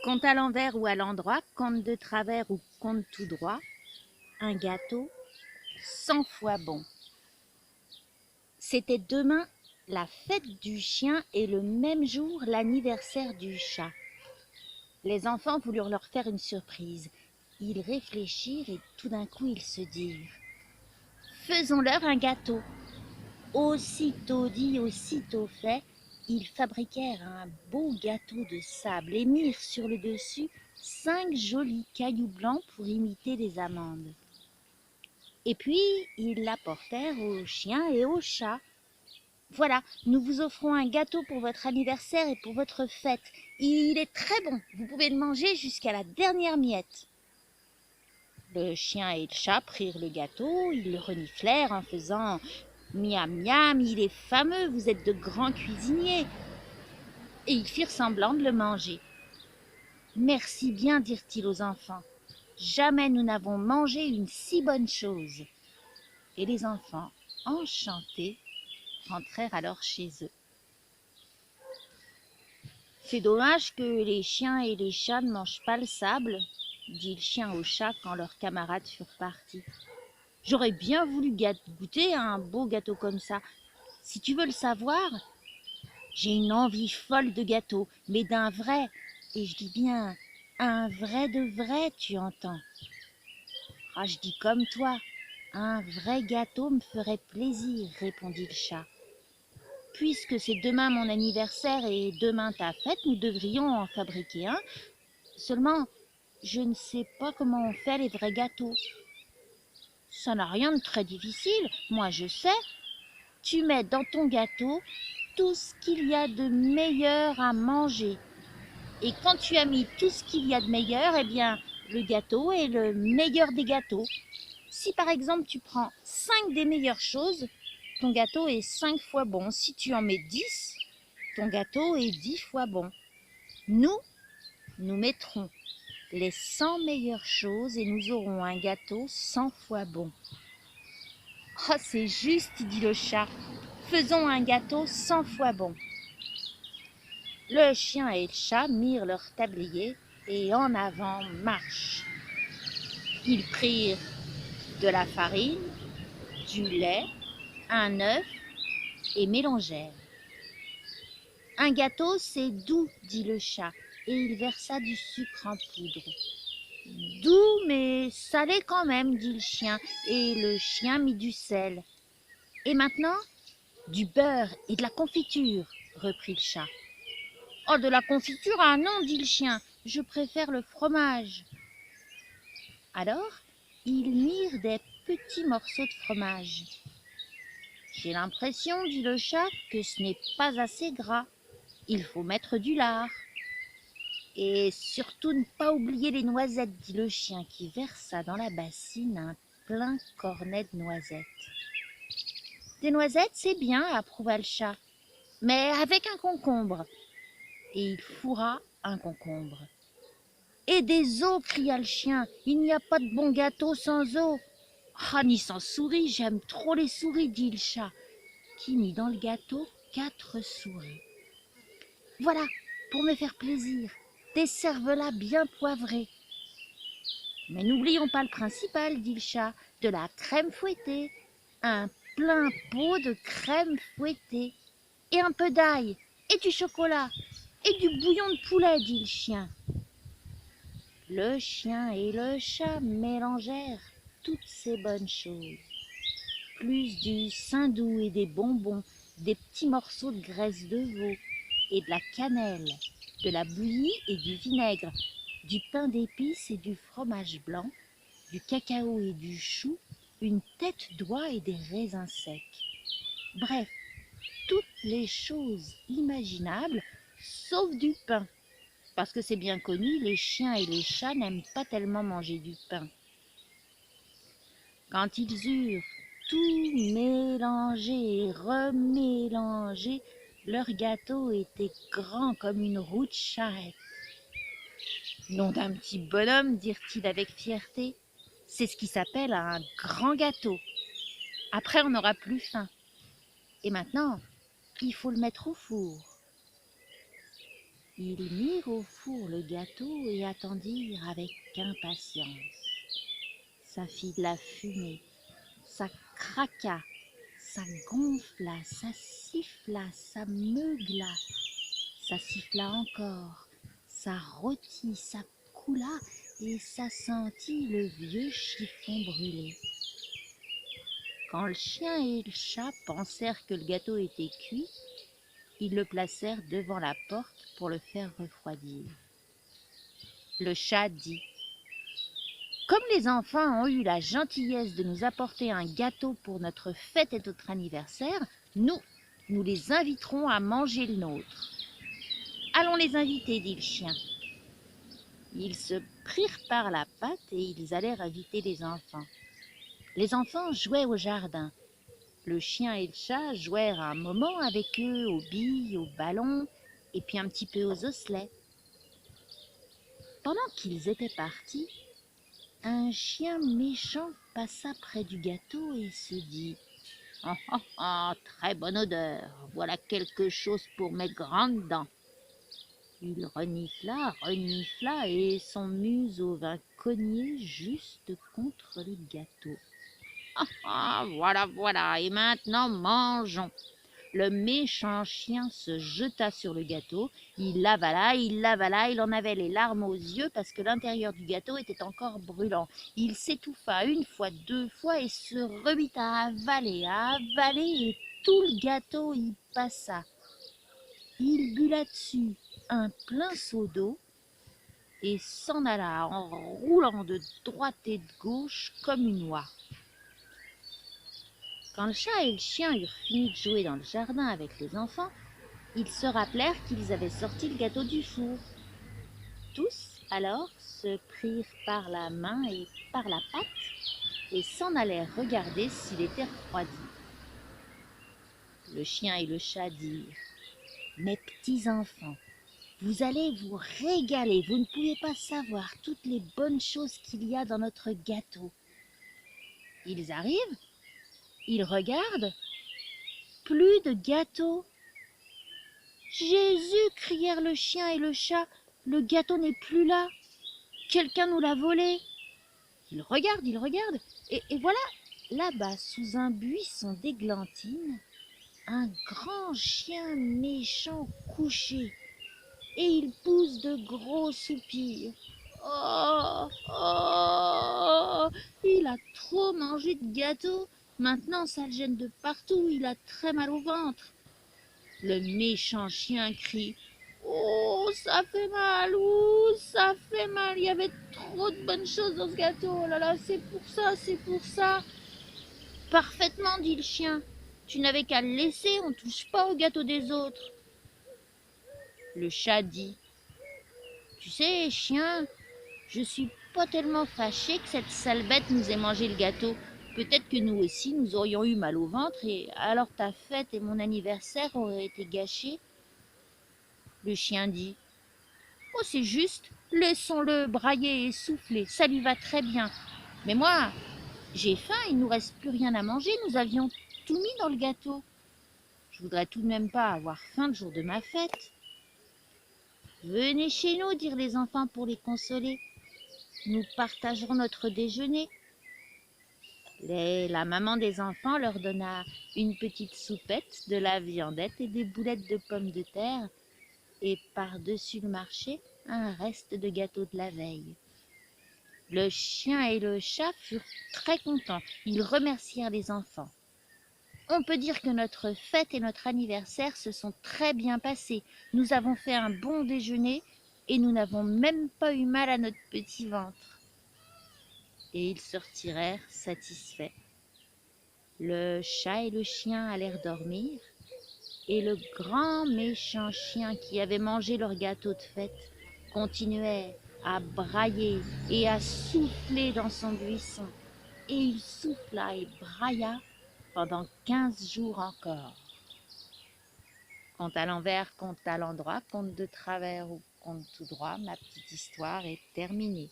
Compte à l'envers ou à l'endroit, compte de travers ou compte tout droit, un gâteau 100 fois bon. C'était demain la fête du chien et le même jour l'anniversaire du chat. Les enfants voulurent leur faire une surprise. Ils réfléchirent et tout d'un coup ils se dirent: faisons-leur un gâteau. Aussitôt dit, aussitôt fait, ils fabriquèrent un beau gâteau de sable et mirent sur le dessus 5 jolis cailloux blancs pour imiter les amandes. Et puis ils l'apportèrent au chien et au chat. Voilà, nous vous offrons un gâteau pour votre anniversaire et pour votre fête. Il est très bon, vous pouvez le manger jusqu'à la dernière miette. Le chien et le chat prirent le gâteau, ils le reniflèrent en faisant: miam miam, il est fameux, vous êtes de grands cuisiniers. Et ils firent semblant de le manger. Merci bien, dirent-ils aux enfants. Jamais nous n'avons mangé une si bonne chose. Et les enfants, enchantés, rentrèrent alors chez eux. C'est dommage que les chiens et les chats ne mangent pas le sable, dit le chien au chat quand leurs camarades furent partis. J'aurais bien voulu goûter à un beau gâteau comme ça. Si tu veux le savoir, j'ai une envie folle de gâteau, mais d'un vrai, et je dis bien un vrai de vrai, tu entends. Ah, je dis comme toi, un vrai gâteau me ferait plaisir, répondit le chat. Puisque c'est demain mon anniversaire et demain ta fête, nous devrions en fabriquer un. Seulement, je ne sais pas comment on fait les vrais gâteaux. Ça n'a rien de très difficile, moi je sais. Tu mets dans ton gâteau tout ce qu'il y a de meilleur à manger. Et quand tu as mis tout ce qu'il y a de meilleur, eh bien, le gâteau est le meilleur des gâteaux. Si par exemple tu prends 5 des meilleures choses, ton gâteau est 5 fois bon. Si tu en mets 10, ton gâteau est 10 fois bon. Nous mettrons les 100 meilleures choses et nous aurons un gâteau 100 fois bon. Oh, c'est juste, dit le chat. Faisons un gâteau 100 fois bon. Le chien et le chat mirent leur tablier et en avant marche. Ils prirent de la farine, du lait, un œuf et mélangèrent. Un gâteau, c'est doux, dit le chat, et il versa du sucre en poudre. Doux, mais salé quand même, dit le chien, et le chien mit du sel. Et maintenant, du beurre et de la confiture, reprit le chat. Oh, de la confiture, ah non, dit le chien, je préfère le fromage. Alors, ils mirent des petits morceaux de fromage. J'ai l'impression, dit le chat, que ce n'est pas assez gras. Il faut mettre du lard. Et surtout ne pas oublier les noisettes, dit le chien, qui versa dans la bassine un plein cornet de noisettes. Des noisettes, c'est bien, approuva le chat, mais avec un concombre. Et il fourra un concombre. Et des os, cria le chien, il n'y a pas de bon gâteau sans os. Ah, ni sans souris, j'aime trop les souris, dit le chat, qui mit dans le gâteau 4 souris. Voilà, pour me faire plaisir, des cervelas bien poivrés. Mais n'oublions pas le principal, dit le chat, de la crème fouettée. Un plein pot de crème fouettée. Et un peu d'ail, et du chocolat, et du bouillon de poulet, dit le chien. Le chien et le chat mélangèrent toutes ces bonnes choses. Plus du saindoux et des bonbons, des petits morceaux de graisse de veau, et de la cannelle, de la bouillie et du vinaigre, du pain d'épices et du fromage blanc, du cacao et du chou, une tête d'oie et des raisins secs. Bref, toutes les choses imaginables, sauf du pain. Parce que c'est bien connu, les chiens et les chats n'aiment pas tellement manger du pain. Quand ils eurent tout mélangé et remélangé, leur gâteau était grand comme une roue de charrette. Nom d'un petit bonhomme, dirent-ils avec fierté, c'est ce qui s'appelle un grand gâteau. Après, on n'aura plus faim. Et maintenant, il faut le mettre au four. Ils mirent au four le gâteau et attendirent avec impatience. Ça fit de la fumée, ça craqua, ça gonfla, ça siffla, ça meugla, ça siffla encore, ça rôtit, ça coula et ça sentit le vieux chiffon brûlé. Quand le chien et le chat pensèrent que le gâteau était cuit, ils le placèrent devant la porte pour le faire refroidir. Le chat dit: comme les enfants ont eu la gentillesse de nous apporter un gâteau pour notre fête et notre anniversaire, nous les inviterons à manger le nôtre. Allons les inviter, dit le chien. Ils se prirent par la patte et ils allèrent inviter les enfants. Les enfants jouaient au jardin. Le chien et le chat jouèrent un moment avec eux aux billes, aux ballons et puis un petit peu aux osselets. Pendant qu'ils étaient partis, un chien méchant passa près du gâteau et se dit: ah, ah, ah, très bonne odeur, voilà quelque chose pour mes grandes dents. Il renifla, renifla et son museau vint cogner juste contre le gâteau. Ah, ah, voilà, voilà, et maintenant mangeons. Le méchant chien se jeta sur le gâteau, il l'avala, il en avait les larmes aux yeux parce que l'intérieur du gâteau était encore brûlant. Il s'étouffa une fois, deux fois et se remit à avaler et tout le gâteau y passa. Il but là-dessus un plein seau d'eau et s'en alla en roulant de droite et de gauche comme une oie. Quand le chat et le chien eurent fini de jouer dans le jardin avec les enfants, ils se rappelèrent qu'ils avaient sorti le gâteau du four. Tous, alors, se prirent par la main et par la patte et s'en allèrent regarder s'il était refroidi. Le chien et le chat dirent: mes petits enfants, vous allez vous régaler, vous ne pouvez pas savoir toutes les bonnes choses qu'il y a dans notre gâteau. Ils arrivent, ils regardent, plus de gâteau. Jésus, crièrent le chien et le chat, le gâteau n'est plus là. Quelqu'un nous l'a volé. Ils regardent, et voilà, là-bas, sous un buisson d'églantine, un grand chien méchant couché, et il pousse de gros soupirs. Oh, oh, il a trop mangé de gâteau, maintenant ça le gêne de partout, il a très mal au ventre. Le méchant chien crie: oh, ça fait mal, ouh, ça fait mal, il y avait trop de bonnes choses dans ce gâteau, oh là là, c'est pour ça, c'est pour ça. Parfaitement, dit le chien, tu n'avais qu'à le laisser, on ne touche pas au gâteau des autres. Le chat dit: tu sais, chien, je suis pas tellement fâché que cette sale bête nous ait mangé le gâteau. Peut-être que nous aussi, nous aurions eu mal au ventre, et alors ta fête et mon anniversaire auraient été gâchés. Le chien dit: oh, c'est juste, laissons-le brailler et souffler, ça lui va très bien. Mais moi, j'ai faim, il ne nous reste plus rien à manger, nous avions tout mis dans le gâteau. Je voudrais tout de même pas avoir faim le jour de ma fête. Venez chez nous, dirent les enfants pour les consoler. Nous partagerons notre déjeuner. La maman des enfants leur donna une petite soupette, de la viandette et des boulettes de pommes de terre, et par-dessus le marché, un reste de gâteau de la veille. Le chien et le chat furent très contents. Ils remercièrent les enfants. On peut dire que notre fête et notre anniversaire se sont très bien passés. Nous avons fait un bon déjeuner et nous n'avons même pas eu mal à notre petit ventre. Et ils se retirèrent satisfaits. Le chat et le chien allèrent dormir, et le grand méchant chien qui avait mangé leur gâteau de fête continuait à brailler et à souffler dans son buisson, et il souffla et brailla pendant 15 jours encore. Conte à l'envers, conte à l'endroit, conte de travers ou conte tout droit, ma petite histoire est terminée.